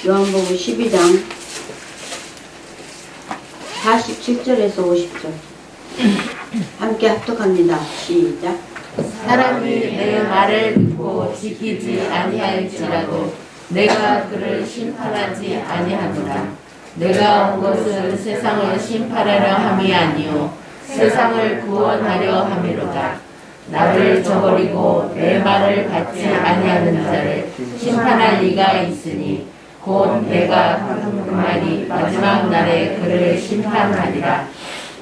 요한복음 12장 47절에서 50절 함께 합독합니다. 시작. 사람이 내 말을 듣고 지키지 아니할지라도 내가 그를 심판하지 아니하노라. 내가 온 것은 세상을 심판하려 함이 아니요 세상을 구원하려 함이로다. 나를 저버리고 내 말을 받지 아니하는 자를 심판할 리가 있으니 곧 내가 하는 그 말이 마지막 날에 그를 심판하리라.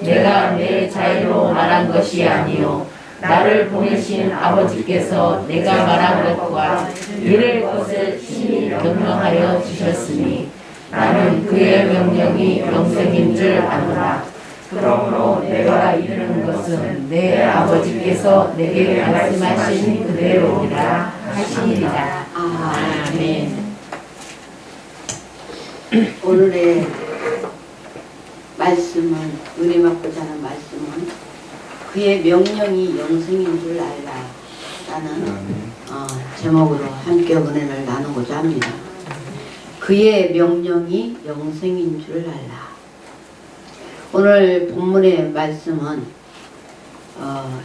내가 내 자유로 말한 것이 아니요 나를 보내신 아버지께서 내가 말한 것과 이를 것을 친히 명령하여 주셨으니 나는 그의 명령이 영생인 줄 아노라. 그러므로 내가 이르는 것은 내 아버지께서 내게 말씀하신 그대로니라 하시니라. 아멘. 오늘의 말씀은, 은혜 받고자 하는 말씀은 그의 명령이 영생인 줄 알라 라는 제목으로 함께 은혜를 나누고자 합니다. 그의 명령이 영생인 줄 알라. 오늘 본문의 말씀은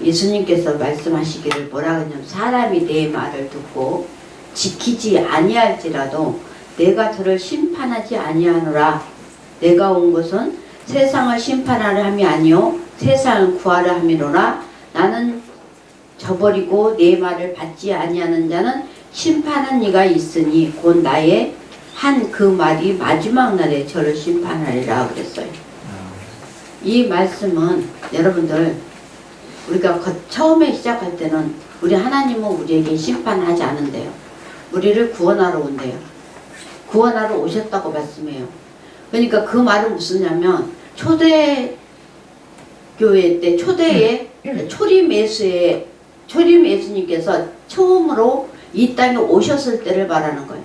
예수님께서 말씀하시기를 뭐라 하냐면, 사람이 내 말을 듣고 지키지 아니할지라도 내가 저를 심판하지 아니하노라. 내가 온 것은 세상을 심판하려 함이 아니요 세상을 구하려 함이로라. 나는 저버리고 내 말을 받지 아니하는 자는 심판한 이가 있으니 곧 나의 한 그 말이 마지막 날에 저를 심판하리라 그랬어요. 이 말씀은 여러분들, 우리가 처음에 시작할 때는 우리 하나님은 우리에게 심판하지 않은데요, 우리를 구원하러 온대요. 구원하러 오셨다고 말씀해요. 그러니까 그 말은 무슨냐면, 초대 교회 때 초대에 초림 예수님께서 처음으로 이 땅에 오셨을 때를 말하는 거예요.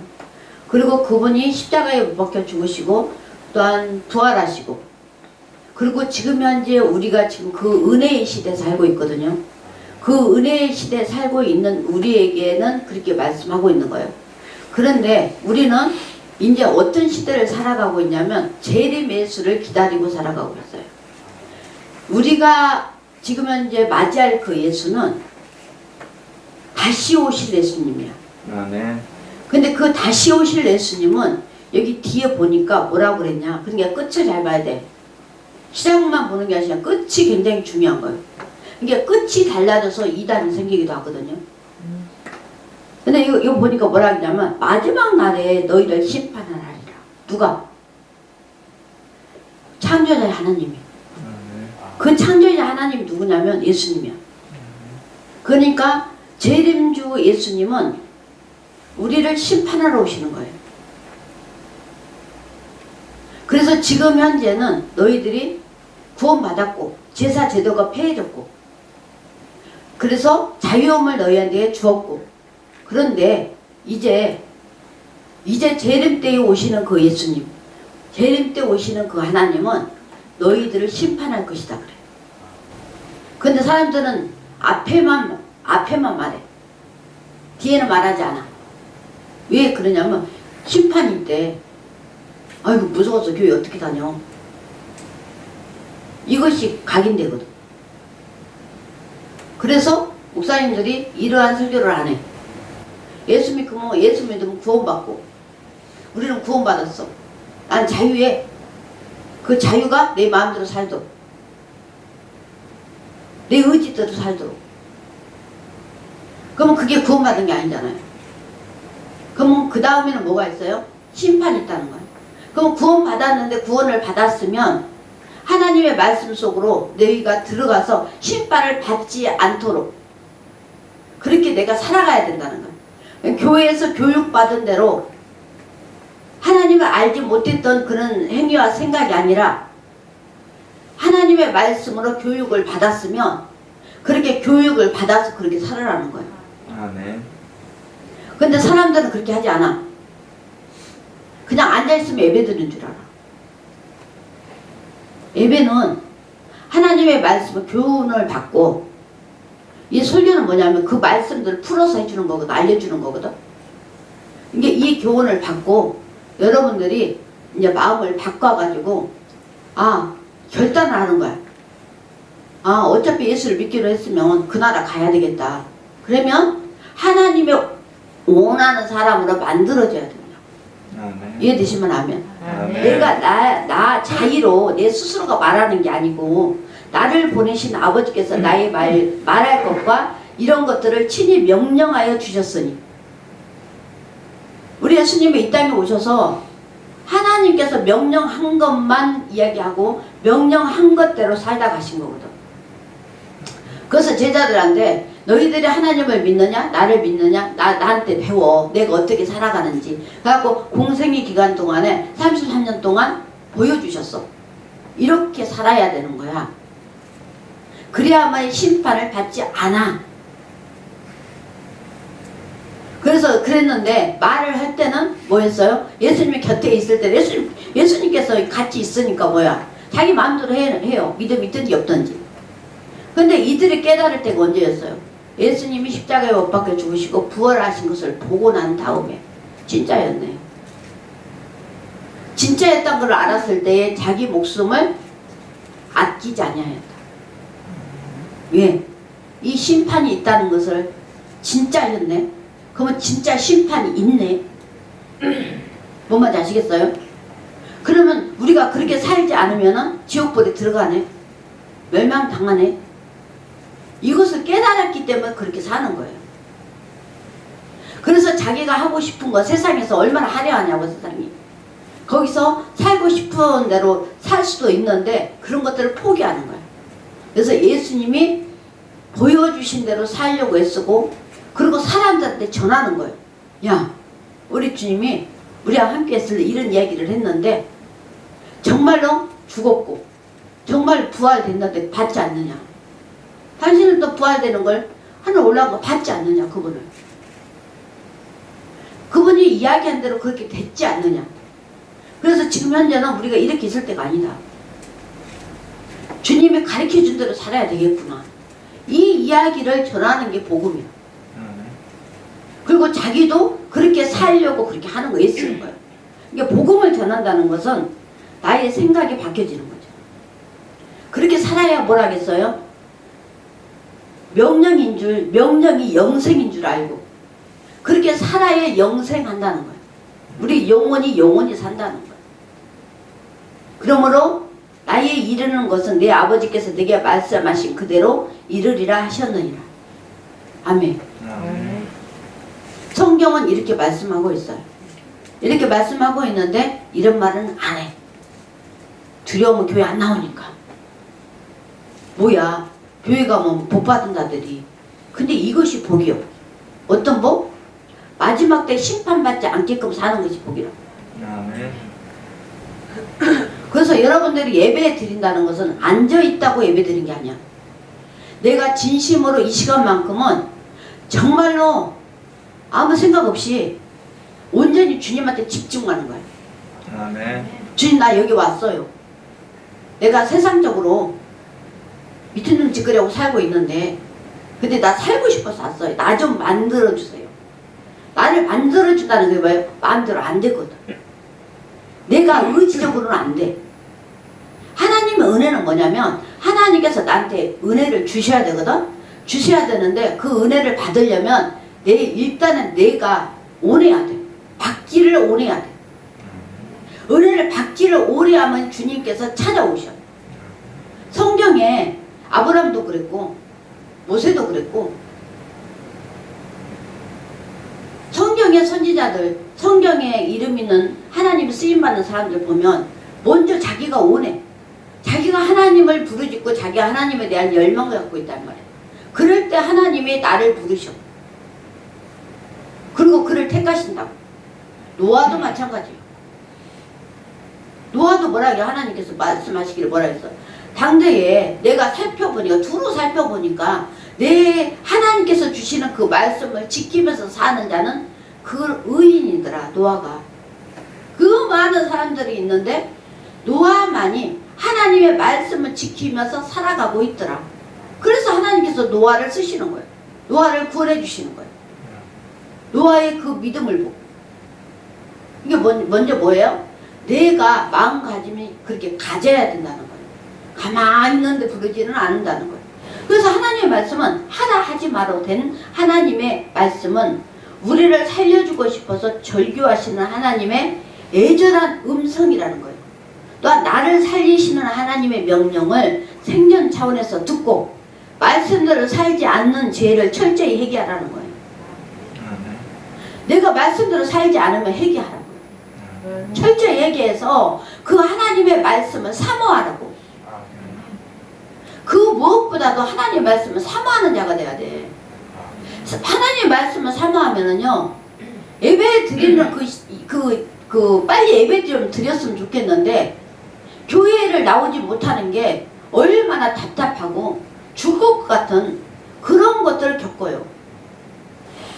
그리고 그분이 십자가에 못 박혀 죽으시고 또한 부활하시고, 그리고 지금 현재 우리가 지금 그 은혜의 시대에 살고 있거든요. 그 은혜의 시대에 살고 있는 우리에게는 그렇게 말씀하고 있는 거예요. 그런데 우리는 이제 어떤 시대를 살아가고 있냐면, 재림 예수를 기다리고 살아가고 있어요. 우리가 지금 현재 맞이할 그 예수는 다시 오실 예수님이야. 네. 근데 그 다시 오실 예수님은 여기 뒤에 보니까 뭐라고 그랬냐, 그러니까 끝을 잘 봐야 돼. 시작만 보는 게 아니라 끝이 굉장히 중요한 거예요. 그러니까 끝이 달라져서 이단이 생기기도 하거든요. 근데 이거 보니까 뭐라 하냐면, 마지막 날에 너희를 심판하리라. 누가? 창조자 하나님이. 그 창조자 하나님이 누구냐면 예수님이야. 그러니까 재림주 예수님은 우리를 심판하러 오시는 거예요. 그래서 지금 현재는 너희들이 구원받았고 제사 제도가 폐해졌고, 그래서 자유함을 너희한테 주었고, 그런데 이제 재림 때에 오시는 그 예수님, 재림 때 오시는 그 하나님은 너희들을 심판할 것이다 그래. 근데 사람들은 앞에만 말해. 뒤에는 말하지 않아. 왜 그러냐면, 심판일 때 아이고 무서워서 교회 어떻게 다녀, 이것이 각인되거든. 그래서 목사님들이 이러한 설교를 안 해. 예수 믿으면 구원받고, 우리는 구원받았어. 난 자유해. 그 자유가 내 마음대로 살도록, 내 의지대로 살도록. 그러면 그게 구원받은 게 아니잖아요. 그러면 그 다음에는 뭐가 있어요? 심판이 있다는 거예요. 그럼 구원받았는데, 구원을 받았으면 하나님의 말씀 속으로 너희가 들어가서 심판을 받지 않도록 그렇게 내가 살아가야 된다는 거예요. 교회에서 교육받은 대로 하나님을 알지 못했던 그런 행위와 생각이 아니라, 하나님의 말씀으로 교육을 받았으면 그렇게 교육을 받아서 그렇게 살아라는 거예요. 네. 근데 사람들은 그렇게 하지 않아. 그냥 앉아있으면 예배 드리는 줄 알아. 예배는 하나님의 말씀을 교훈을 받고, 이 설교는 뭐냐면 그 말씀들을 풀어서 해주는 거거든, 알려주는 거거든. 이게 이 교훈을 받고 여러분들이 이제 마음을 바꿔가지고 결단을 하는 거야. 어차피 예수를 믿기로 했으면 그 나라 가야 되겠다. 그러면 하나님의 원하는 사람으로 만들어줘야 됩니다. 이해되시면 아멘. 내가 나 자의로 내 스스로가 말하는 게 아니고 나를 보내신 아버지께서 나의 말할 것과 이런 것들을 친히 명령하여 주셨으니, 우리 예수님이 이 땅에 오셔서 하나님께서 명령한 것만 이야기하고 명령한 것대로 살다 가신 거거든. 그래서 제자들한테 너희들이 하나님을 믿느냐 나를 믿느냐 나한테 배워, 내가 어떻게 살아가는지. 그래갖고 공생의 기간 동안에 33년 동안 보여주셨어. 이렇게 살아야 되는 거야. 그래야만 심판을 받지 않아. 그래서 그랬는데 말을 할 때는 뭐였어요? 예수님이 곁에 있을 때 예수님께서 같이 있으니까 뭐야? 자기 마음대로 해요. 믿음이 있든지 없든지. 근데 이들이 깨달을 때가 언제였어요? 예수님이 십자가에 못 박혀 죽으시고 부활하신 것을 보고 난 다음에 진짜였네요. 진짜였던 걸 알았을 때에 자기 목숨을 아끼지 아니하였다. 왜? 이 심판이 있다는 것을 진짜였네. 그러면 진짜 심판이 있네. 뭔 말인지 아시겠어요? 그러면 우리가 그렇게 살지 않으면 지옥불에 들어가네. 멸망당하네. 이것을 깨달았기 때문에 그렇게 사는 거예요. 그래서 자기가 하고 싶은 거, 세상에서 얼마나 화려하냐고, 세상이. 거기서 살고 싶은 대로 살 수도 있는데 그런 것들을 포기하는 거예요. 그래서 예수님이 보여주신 대로 살려고 애쓰고, 그리고 사람들한테 전하는 거예요. 야, 우리 주님이 우리와 함께 했을 때 이런 이야기를 했는데 정말로 죽었고 정말 부활됐는데 받지 않느냐. 당신은 또 부활되는 걸 하늘 올라간 거 받지 않느냐. 그분이 이야기한 대로 그렇게 됐지 않느냐. 그래서 지금 현재는 우리가 이렇게 있을 때가 아니다. 주님이 가르쳐준 대로 살아야 되겠구나. 이 이야기를 전하는 게 복음이야. 그리고 자기도 그렇게 살려고 그렇게 하는 거에 쓰는 거예요. 그러니까 복음을 전한다는 것은 나의 생각이 바뀌어지는 거죠. 그렇게 살아야 뭘 하겠어요? 명령이 영생인 줄 알고 그렇게 살아야 영생한다는 거예요. 우리 영원히 산다는 거예요. 그러므로 나의 이르는 것은 내 아버지께서 내게 말씀하신 그대로 이르리라 하셨느니라. 아멘. 성경은 이렇게 말씀하고 있어요. 이렇게 말씀하고 있는데 이런 말은 안 해. 두려우면 교회 안 나오니까. 뭐야, 교회 가면 복 받은 자들이. 근데 이것이 복이요. 어떤 복? 마지막 때 심판받지 않게끔 사는 것이 복이라고. 그래서 여러분들이 예배 드린다는 것은 앉아있다고 예배 드린 게 아니야. 내가 진심으로 이 시간만큼은 정말로 아무 생각 없이 온전히 주님한테 집중하는 거예요. 아멘. 주님, 나 여기 왔어요. 내가 세상적으로 밑에 눈 찌그려고 살고 있는데 근데 나 살고 싶어서 왔어요. 나 좀 만들어주세요. 나를 만들어준다는 게 뭐예요? 마음대로 안 되거든. 내가 의지적으로는 안 돼. 하나님의 은혜는 뭐냐면 하나님께서 나한테 은혜를 주셔야 되거든. 주셔야 되는데 그 은혜를 받으려면 일단은 내가 원해야 돼. 받기를 원해야 돼. 은혜를 받기를 오래 하면 주님께서 찾아오셔. 성경에 아브라함도 그랬고 모세도 그랬고 성경의 선지자들, 성경에 이름 있는 하나님 쓰임받는 사람들 보면 먼저 자기가 원해. 자기가 하나님을 부르짖고 자기가 하나님에 대한 열망을 갖고 있단 말이에요. 그럴 때 하나님이 나를 부르셔. 그리고 그를 택하신다고. 노아도 마찬가지예요. 노아도 뭐라 해요? 하나님께서 말씀하시기를 뭐라 했어? 당대에 내가 살펴보니까 두루 살펴보니까 내 하나님께서 주시는 그 말씀을 지키면서 사는 자는 그 의인이더라. 노아가. 그 많은 사람들이 있는데 노아만이 하나님의 말씀을 지키면서 살아가고 있더라. 그래서 하나님께서 노아를 쓰시는 거예요. 노아를 구원해 주시는 거예요. 노아의 그 믿음을 보고. 이게 먼저 뭐예요? 내가 마음가짐이 그렇게 가져야 된다는 거예요. 가만히 있는데 부르지는 않는다는 거예요. 그래서 하나님의 말씀은 하라 하지 말아도 된 하나님의 말씀은 우리를 살려주고 싶어서 절규하시는 하나님의 애절한 음성이라는 거예요. 또한 나를 살리시는 하나님의 명령을 생존 차원에서 듣고 말씀대로 살지 않는 죄를 철저히 회개하라는 거예요. 내가 말씀대로 살지 않으면 회개하라고. 철저히 회개해서 그 하나님의 말씀을 사모하라고. 그 무엇보다도 하나님의 말씀을 사모하는 자가 돼야 돼. 하나님의 말씀을 사모하면은요, 예배 드리는 빨리 예배 좀 드렸으면 좋겠는데, 교회를 나오지 못하는 게 얼마나 답답하고 죽을 것 같은 그런 것들을 겪어요.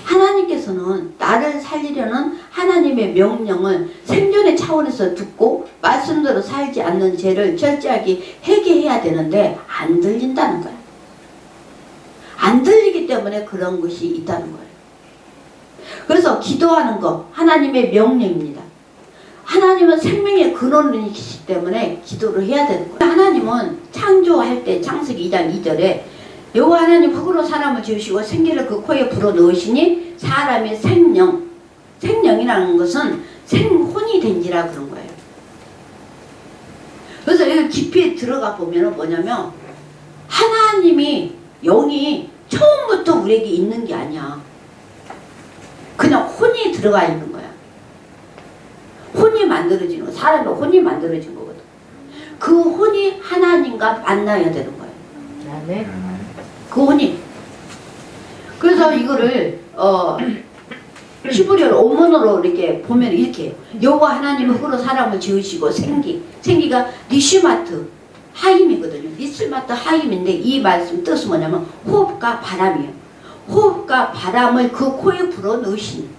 하나님께서는 나를 살리려는 하나님의 명령을 생존의 차원에서 듣고 말씀대로 살지 않는 죄를 철저하게 회개해야 되는데 안 들린다는 거야. 안 들리기 때문에 그런 것이 있다는 거예요. 그래서 기도하는 것 하나님의 명령입니다. 하나님은 생명의 근원이시기 때문에 기도를 해야 되는 거예요. 하나님은 창조할 때 창세기 2장 2절에 여호와 하나님 흙으로 사람을 지으시고 생기를 그 코에 불어넣으시니 사람의 생명이라는 것은 생혼이 된지라 그런 거예요. 그래서 여기 깊이 들어가 보면 뭐냐면 하나님이 영이 처음부터 우리에게 있는 게 아니야. 그냥 혼이 들어가 있는 거야. 혼이 만들어지는 거. 사람의 혼이 만들어진 거거든. 그 혼이 하나님과 만나야 되는 거예요. 네. 그 혼이. 그래서 이거를 히브리어 원문으로 이렇게 보면 이렇게 해요. 여호와 하나님은 흙으로 사람을 지으시고 생기가 니시마트 하임이거든요. 니시마트 하임인데 이 말씀 뜻은 뭐냐면 호흡과 바람이에요. 호흡과 바람을 그 코에 불어 넣으시는.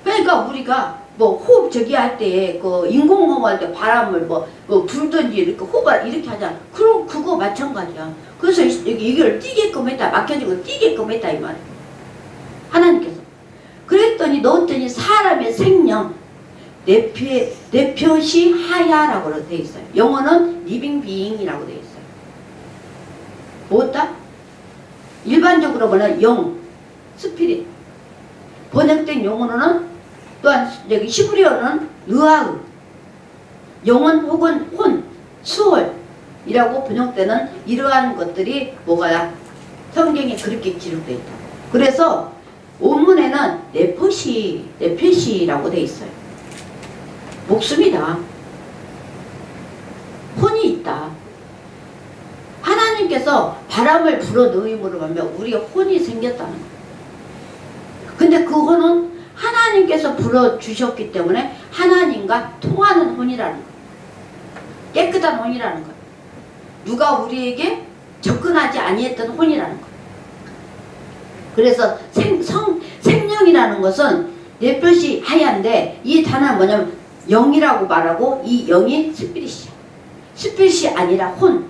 그러니까 우리가 뭐 호흡 저기 할 때 그 인공호흡 할 때 바람을 뭐 불든지 이렇게 호흡을 이렇게 하잖아. 그럼 그거 마찬가지야. 그래서 이걸 뛰게끔 했다. 막혀지고 뛰게끔 했다 이 말이에요. 하나님께서. 그랬더니 넣었더니 사람의 생명 네표시 하야라고 되어 있어요. 영어는 리빙 비잉이라고 되어 있어요. 뭐다? 일반적으로 보면 영, 스피릿. 번역된 용어로는 또한 여기 히브리어는 느아흐, 영혼 혹은 혼, 수월이라고 번역되는 이러한 것들이 뭐가야? 성경에 그렇게 기록되어 있다. 그래서 원문에는 네페시라고 되어 있어요. 목숨이다. 혼이 있다. 하나님께서 바람을 불어 넣음으로 말하면 우리가 혼이 생겼다는 거예요. 근데 그 혼은 하나님께서 불어주셨기 때문에 하나님과 통하는 혼이라는 거예요. 깨끗한 혼이라는 거예요. 누가 우리에게 접근하지 아니했던 혼이라는 거예요. 그래서 생명이라는 것은 네표시 하얀데 이 단어는 뭐냐면 영이라고 말하고 이 영이 스피릿이야. 스피릿이 아니라 혼,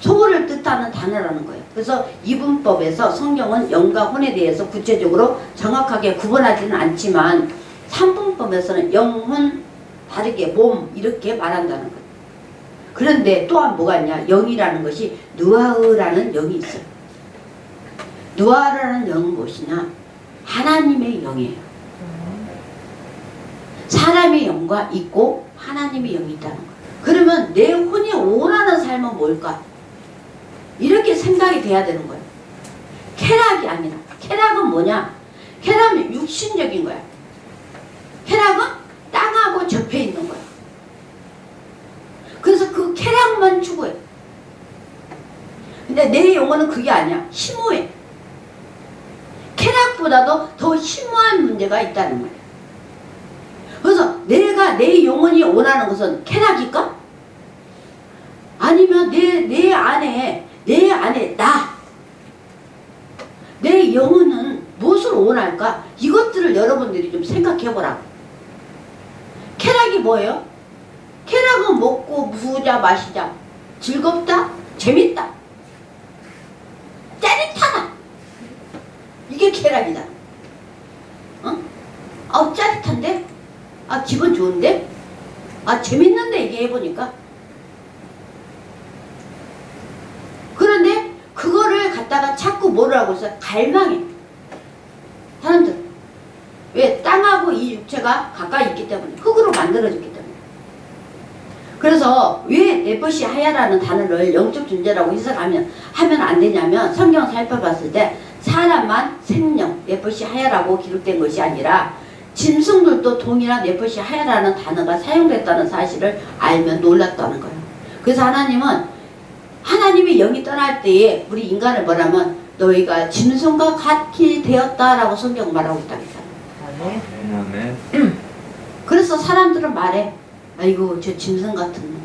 소울을 뜻하는 단어라는 거예요. 그래서 이분법에서 성경은 영과 혼에 대해서 구체적으로 정확하게 구분하지는 않지만 삼분법에서는 영혼 다르게 몸 이렇게 말한다는 거예요. 그런데 또한 뭐가 있냐? 영이라는 것이 누아흐라는 영이 있어요. 누아흐라는 영은 무엇이냐? 하나님의 영이에요. 사람의 영과 있고 하나님의 영이 있다는 거예요. 그러면 내 혼이 원하는 삶은 뭘까? 이렇게 생각이 돼야 되는 거예요. 쾌락이 아니라. 쾌락은 뭐냐? 쾌락은 육신적인 거야. 쾌락은 땅하고 접해 있는 거야. 그래서 그 쾌락만 추구해. 근데 내 영혼은 그게 아니야. 심오해. 쾌락보다도 더 심오한 문제가 있다는 거야. 그래서 내 영혼이 원하는 것은 쾌락일까? 아니면 내 안에 내 영혼은 무엇을 원할까? 이것들을 여러분들이 좀 생각해 보라고. 쾌락이 뭐예요? 쾌락은 먹고 부자 마시자. 즐겁다? 재밌다. 짜릿하다. 이게 쾌락이다. 어? 뿌듯한데? 아, 기분 좋은데? 아, 재밌는데 이게 해보니까. 그런데 그거를 갖다가 자꾸 뭐라고 해서 갈망해. 사람들. 왜? 땅하고 이 육체가 가까이 있기 때문에. 흙으로 만들어졌기 때문에. 그래서 왜 네퍼시 하야라는 단어를 영적 존재라고 해석하면 안 되냐면, 성경 살펴봤을 때 사람만 생명, 네퍼시 하야라고 기록된 것이 아니라 짐승들도 동일한 네퍼시 하야라는 단어가 사용됐다는 사실을 알면 놀랐다는 거예요. 그래서 하나님이 영이 떠날 때에 우리 인간을 뭐라면 너희가 짐승과 같이 되었다라고 성경 말하고 있다고 했잖아요. 아멘. 그래서 사람들은 말해, 아이고 저 짐승 같은 놈,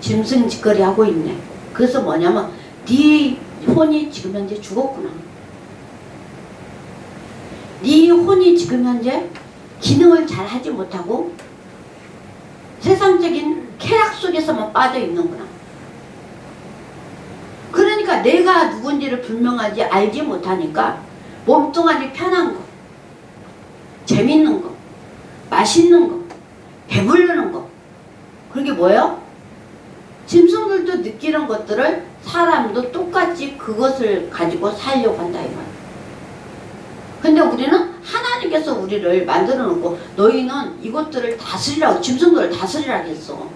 짐승 짓거리 하고 있네. 그래서 뭐냐면 네 혼이 지금 현재 죽었구나. 네 혼이 지금 현재 기능을 잘 하지 못하고 세상적인 쾌락 속에서만 빠져 있는구나. 그러니까 내가 누군지를 분명하지 알지 못하니까 몸뚱아리 편한 거, 재밌는 거, 맛있는 거, 배부르는 거, 그게 뭐예요? 짐승들도 느끼는 것들을 사람도 똑같이 그것을 가지고 살려고 한다 이 말이에요. 근데 우리는 하나님께서 우리를 만들어 놓고 너희는 이것들을 다스리라고, 짐승들을 다스리라고 했어.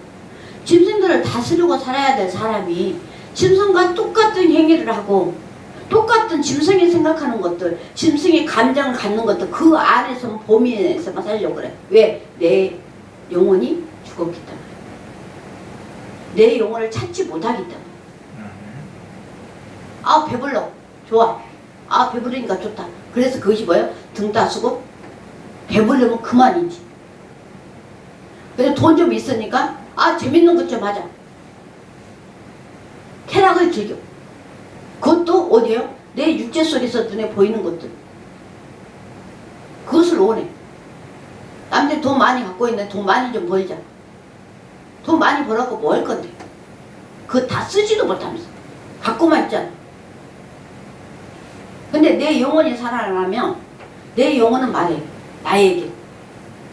짐승들을 다스리고 살아야 될 사람이 짐승과 똑같은 행위를 하고 똑같은 짐승이 생각하는 것들, 짐승이 감정을 갖는 것들, 그 안에서 범위에서만 살려고 그래. 왜? 내 영혼이 죽었기 때문에. 내 영혼을 찾지 못하기 때문에. 아, 배불러. 좋아. 아, 배부르니까 좋다. 그래서 그것이 뭐예요? 등 따수고 배부르면 그만이지. 그래서 돈 좀 있으니까 아, 재밌는 것 좀 하자. 쾌락을 즐겨. 그것도 어디에요? 내 육체 속에서 눈에 보이는 것들. 그것을 원해. 남들 돈 많이 갖고 있는데 돈 많이 좀 벌자. 돈 많이 벌었고 뭐 할 건데? 그거 다 쓰지도 못하면서 갖고만 있잖아. 근데 내 영혼이 살아나면 내 영혼은 말해. 나에게.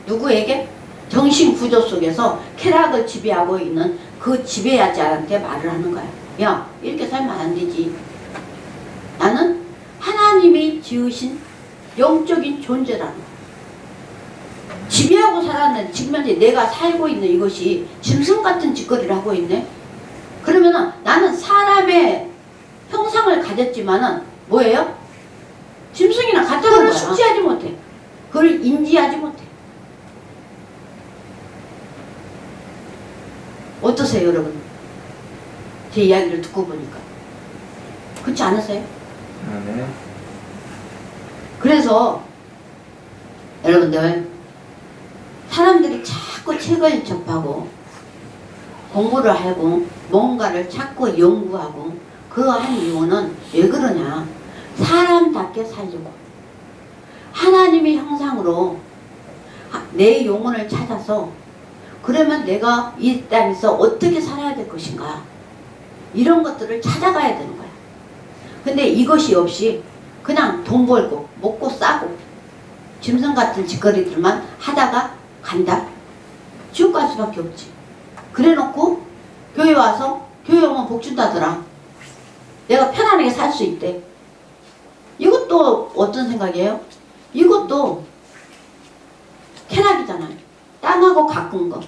누구에게? 정신구조 속에서 쾌락을 지배하고 있는 그 지배자한테 말을 하는 거야. 야, 이렇게 살면 안 되지. 나는 하나님이 지으신 영적인 존재라는 거야. 지배하고 살았는데 지금 현재 내가 살고 있는 이것이 짐승 같은 짓거리를 하고 있네. 그러면은 나는 사람의 형상을 가졌지만은 뭐예요? 짐승이나 같다는 거야. 숙지하지 못해. 그걸 인지하지 못해. 어떠세요, 여러분? 제 이야기를 듣고 보니까. 그렇지 않으세요? 아멘. 그래서 여러분들, 사람들이 자꾸 책을 접하고 공부를 하고 뭔가를 자꾸 연구하고 그거 한 이유는 왜 그러냐? 사람답게 살려고, 하나님의 형상으로 내 영혼을 찾아서, 그러면 내가 이 땅에서 어떻게 살아야 될 것인가, 이런 것들을 찾아가야 되는 거야. 근데 이것이 없이 그냥 돈 벌고 먹고 싸고 짐승 같은 짓거리들만 하다가 간다? 지옥 갈 수밖에 없지. 그래 놓고 교회 와서 교회 오면 복 준다더라. 내가 편안하게 살 수 있대. 이것도 어떤 생각이에요? 이것도 쾌락이잖아요. 땅하고 가꾼 거.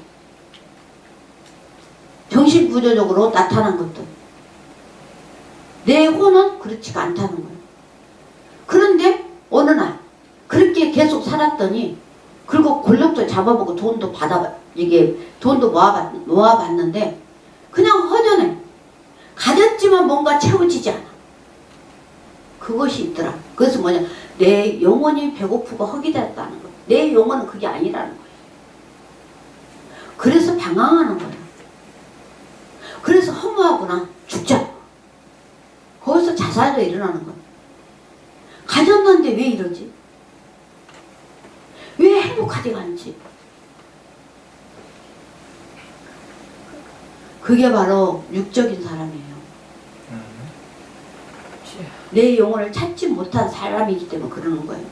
정신구조적으로 나타난 것들. 내 혼은 그렇지가 않다는 거예요. 그런데 어느 날 그렇게 계속 살았더니, 그리고 권력도 잡아보고 돈도 돈도 모아봤는데 그냥 허전해. 가졌지만 뭔가 채워지지 않아. 그것이 있더라. 그래서 뭐냐, 내 영혼이 배고프고 허기됐다는 거야. 내 영혼은 그게 아니라는 거야. 그래서 방황하는 거야. 그래서 허무하구나, 죽자. 거기서 자살도 일어나는 거야. 가졌는데 왜 이러지? 왜 행복하지가 않지? 그게 바로 육적인 사람이에요. 내 영혼을 찾지 못한 사람이기 때문에 그러는 거예요.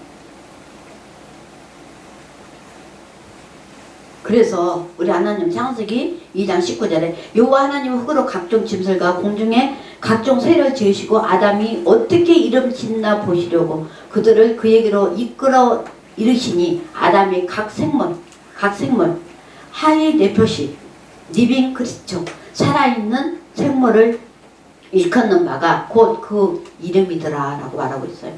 그래서 우리 하나님 창세기 2장 19절에 여호와 하나님은 흙으로 각종 짐승과 공중에 각종 새를 지으시고 아담이 어떻게 이름 짓나 보시려고 그들을 그에게로 이끌어 이르시니 아담이 각 생물 하이 네표시 리빙 크리스처 살아있는 생물을 일컫는 바가 곧 그 이름이더라 라고 말하고 있어요.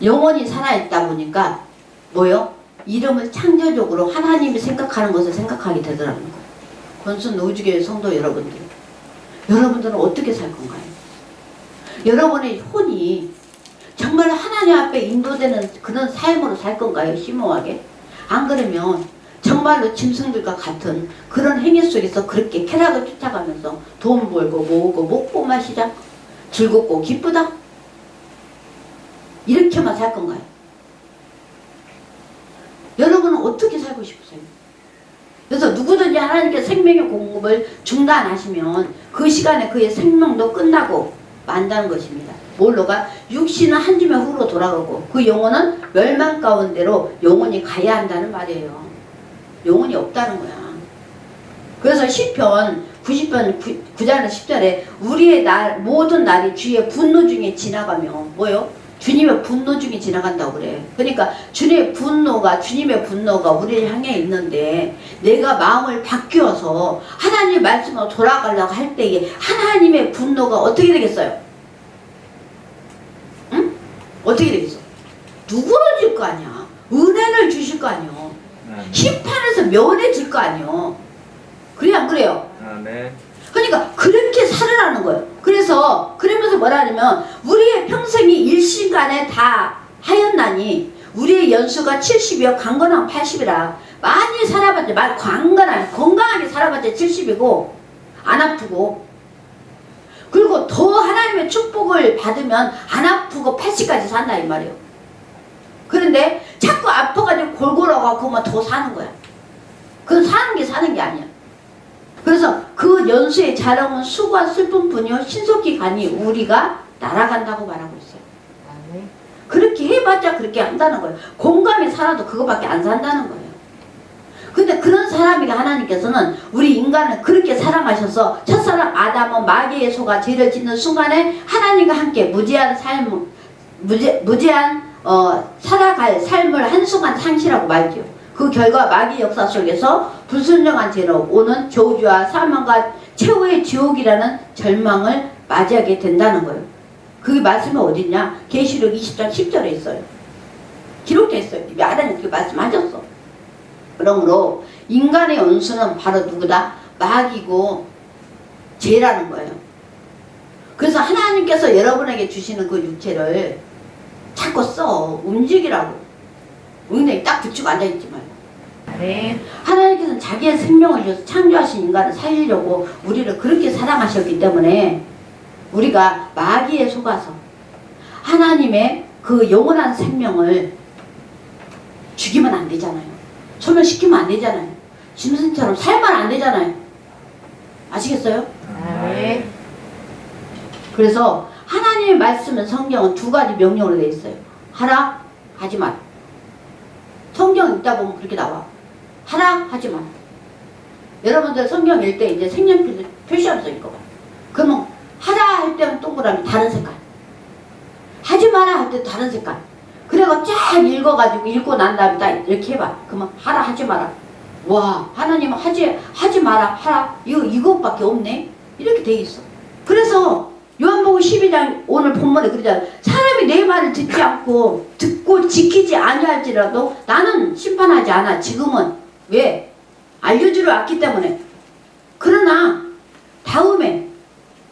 영원히 살아있다 보니까 뭐요? 이름을 창조적으로 하나님이 생각하는 것을 생각하게 되더라는 거예요. 권순 우주교회 성도 여러분들은 어떻게 살 건가요? 여러분의 혼이 정말 하나님 앞에 인도되는 그런 삶으로 살 건가요? 심오하게? 안 그러면 정말로 짐승들과 같은 그런 행위 속에서 그렇게 쾌락을 쫓아가면서 돈 벌고 모으고 먹고 마시자 즐겁고 기쁘다? 이렇게만 살 건가요? 여러분은 어떻게 살고 싶으세요? 그래서 누구든지 하나님께 생명의 공급을 중단하시면 그 시간에 그의 생명도 끝나고 만다는 것입니다. 뭘로가? 육신은 한 줌의 흙으로 돌아가고 그 영혼은 멸망 가운데로 영혼이 가야 한다는 말이에요. 영혼이 없다는 거야. 그래서 시편 90편 9절 10절에 우리의 모든 날이 주의 분노 중에 지나가면 뭐요? 주님의 분노 중에 지나간다고 그래. 그러니까 주님의 분노가 우리를 향해 있는데 내가 마음을 바뀌어서 하나님의 말씀으로 돌아가려고 할 때에 하나님의 분노가 어떻게 되겠어요? 응? 어떻게 되겠어? 누구를 줄 거 아니야? 은혜를 주실 거 아니요? 심판에서 면해질 거 아니요? 그래 안 그래요? 네. 그러니까 그렇게 살으라는 거예요. 그러면서 뭐라 하냐면 우리의 평생이 일시간에 다 하였나니 우리의 연수가 70이요 강건한 80이라. 많이 살아봤자 건강하게 살아봤자 70이고 안 아프고, 그리고 더 하나님의 축복을 받으면 안 아프고 80까지 산다 이 말이에요. 그런데 자꾸 아파가지고 골골하고 그만 더 사는 거야. 그건 사는 게 아니야. 그래서 그 연수의 자랑은 수고와 슬픔뿐이요 신속히 가니 우리가 날아간다고 말하고 있어요. 그렇게 해봤자 그렇게 한다는 거예요. 공감이 살아도 그거밖에 안 산다는 거예요. 근데 그런 사람이가 하나님께서는 우리 인간을 그렇게 사랑하셔서 첫사람 아담은 마귀의 소가 죄를 짓는 순간에 하나님과 함께 무제한 살아갈 삶을 한순간 상실하고 말죠. 그 결과 마귀 역사 속에서 불순종한 죄로 오는 저주와 사망과 최후의 지옥이라는 절망을 맞이하게 된다는 거예요. 그게 말씀이 어딨냐? 계시록 20장 10절에 있어요. 기록되어 있어요. 하나님 그렇게 말씀하셨어. 그러므로 인간의 원수는 바로 누구다? 마귀고 죄라는 거예요. 그래서 하나님께서 여러분에게 주시는 그 육체를 자꾸 움직이라고. 엉덩이 딱 붙이고 앉아있지 말고. 네. 하나님께서는 자기의 생명을 주셔서 창조하신 인간을 살리려고 우리를 그렇게 사랑하셨기 때문에 우리가 마귀에 속아서 하나님의 그 영원한 생명을 죽이면 안 되잖아요. 소멸시키면 안 되잖아요. 짐승처럼 살면 안 되잖아요. 아시겠어요? 네. 그래서 하나님의 말씀은 성경은 두 가지 명령으로 되어 있어요. 하라, 하지 마라. 성경 읽다 보면 그렇게 나와. 하라, 하지 마라. 여러분들 성경 읽을 때 이제 색연필 표시하면서 읽어봐. 그러면 하라 할 때는 동그라미 다른 색깔, 하지 마라 할 때 다른 색깔. 그래가 쫙 읽어가지고 읽고 난 다음에 딱 이렇게 해봐. 그러면 하라, 하지 마라. 와, 하나님은 하지 마라, 하라. 이것밖에 없네. 이렇게 돼 있어. 그래서 요한복음 12장 오늘 본문에 그러잖아요. 사람이 내 말을 듣지 않고 듣고 지키지 아니할지라도 나는 심판하지 않아. 지금은. 왜? 알려주러 왔기 때문에. 그러나 다음에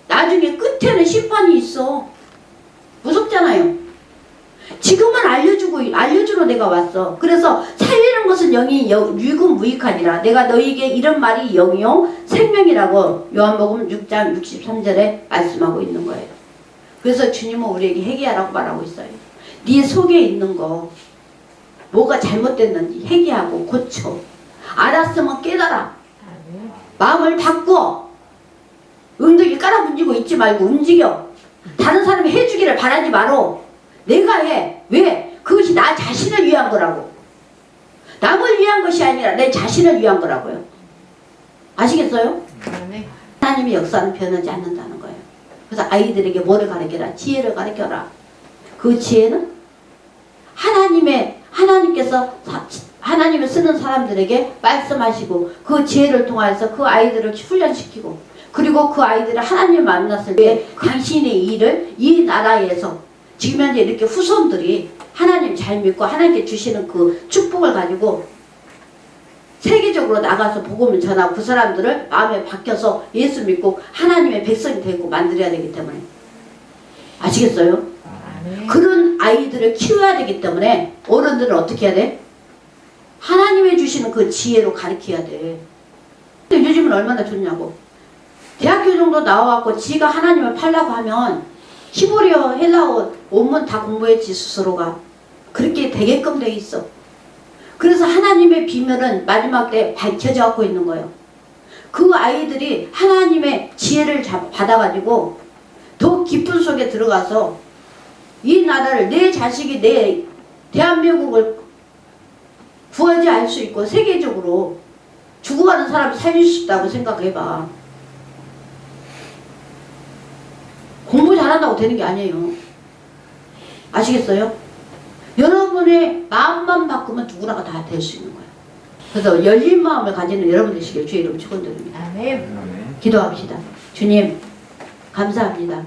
나중에 끝에는 심판이 있어. 무섭잖아요. 지금은 알려주러 내가 왔어. 그래서 살리는 것은 영이 유익무익하니라. 내가 너희에게 이런 말이 영이요 생명이라고 요한복음 6장 63절에 말씀하고 있는 거예요. 그래서 주님은 우리에게 회개하라고 말하고 있어요. 네 속에 있는 거 뭐가 잘못됐는지 회개하고 고쳐. 알았으면 깨달아. 마음을 바꾸어. 엉덩이 깔아붙이고 있지 말고 움직여. 다른 사람이 해주기를 바라지 말어. 내가 해. 왜? 그것이 나 자신을 위한 거라고. 남을 위한 것이 아니라 내 자신을 위한 거라고요. 아시겠어요? 아멘. 하나님의 역사는 변하지 않는다는 거예요. 그래서 아이들에게 뭐를 가르쳐라? 지혜를 가르쳐라. 그 지혜는 하나님께서 하나님을 쓰는 사람들에게 말씀하시고 그 지혜를 통해서 그 아이들을 훈련시키고 그리고 그 아이들을 하나님 만났을 때 당신의 일을 이 나라에서 지금 현재 이렇게 후손들이 하나님 잘 믿고 하나님께 주시는 그 축복을 가지고 세계적으로 나가서 복음을 전하고 그 사람들을 마음에 박혀서 예수 믿고 하나님의 백성이 되고 만들어야 되기 때문에 아시겠어요? 아멘. 그런 아이들을 키워야 되기 때문에 어른들은 어떻게 해야 돼? 하나님이 주시는 그 지혜로 가르쳐야 돼. 근데 요즘은 얼마나 좋냐고. 대학교 정도 나와갖고 지가 하나님을 팔라고 하면 히브리어, 헬라어, 원문 다 공부했지 스스로가. 그렇게 되게끔 돼 있어. 그래서 하나님의 비밀은 마지막 때 밝혀져 갖고 있는 거예요. 그 아이들이 하나님의 지혜를 받아가지고 더 깊은 속에 들어가서 이 나라를 내 자식이 내 대한민국을 구하지 수 있고 세계적으로 죽어가는 사람을 살릴 수 있다고 생각해봐. 공부 잘한다고 되는 게 아니에요. 아시겠어요? 여러분의 마음만 바꾸면 누구나가 다 될 수 있는 거예요. 그래서 열린 마음을 가지는 여러분 되시길 주의 이름 축원드립니다. 아멘. 아멘. 기도합시다. 주님 감사합니다.